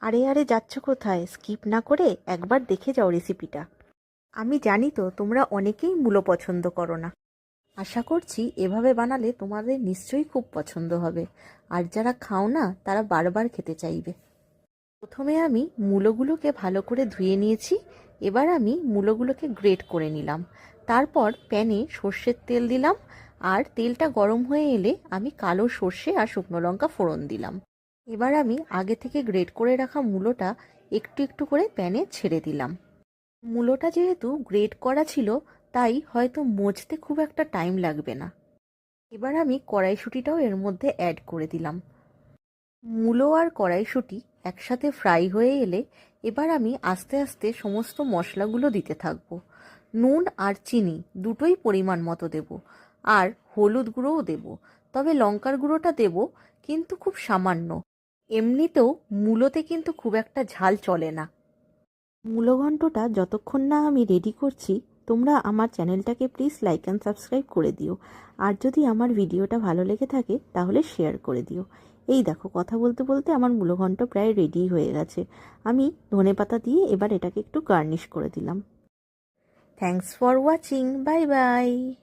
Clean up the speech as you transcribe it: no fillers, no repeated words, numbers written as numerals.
আরে আরে যাচ্ছ কোথায়? স্কিপ না করে একবার দেখে যাও রেসিপিটা। আমি জানি তো তোমরা অনেকেই মূলো পছন্দ করো না। আশা করছি এভাবে বানালে তোমাদের নিশ্চয়ই খুব পছন্দ হবে, আর যারা খাও না তারা বারবার খেতে চাইবে। প্রথমে আমি মূলোগুলোকে ভালো করে ধুয়ে নিয়েছি। এবার আমি মূলোগুলোকে গ্রেট করে নিলাম। তারপর প্যানে সর্ষের তেল দিলাম, আর তেলটা গরম হয়ে এলে আমি কালো সর্ষে আর শুকনো লঙ্কা ফোড়ন দিলাম। এবার আমি আগে থেকে গ্রেট করে রাখা মূলোটা একটু একটু করে প্যানে ছেড়ে দিলাম। মূলোটা যেহেতু গ্রেট করা ছিল, তাই হয়তো মজতে খুব একটা টাইম লাগবে না। এবার আমি কড়াইশুঁটিটাও এর মধ্যে অ্যাড করে দিলাম। মূলো আর কড়াইশুঁটি একসাথে ফ্রাই হয়ে এলে এবার আমি আস্তে আস্তে সমস্ত মশলাগুলো দিতে থাকবো। নুন আর চিনি দুটোই পরিমাণ মতো দেব, আর হলুদ গুঁড়োও দেব। তবে লঙ্কার গুঁড়োটা দেব, কিন্তু খুব সামান্য। এমনিতেও মূলোতে কিন্তু খুব একটা ঝাল চলে না। মূলো ঘন্টটা যতক্ষণ না আমি রেডি করছি, তোমরা আমার চ্যানেলটাকে প্লিজ লাইক অ্যান্ড সাবস্ক্রাইব করে দিও। আর যদি আমার ভিডিওটা ভালো লেগে থাকে তাহলে শেয়ার করে দিও। এই দেখো, কথা বলতে বলতে আমার মূলো ঘন্ট প্রায় রেডি হয়ে গেছে। আমি ধনেপাতা দিয়ে এবার এটাকে একটু গার্নিশ করে দিলাম। Thanks for watching, bye bye.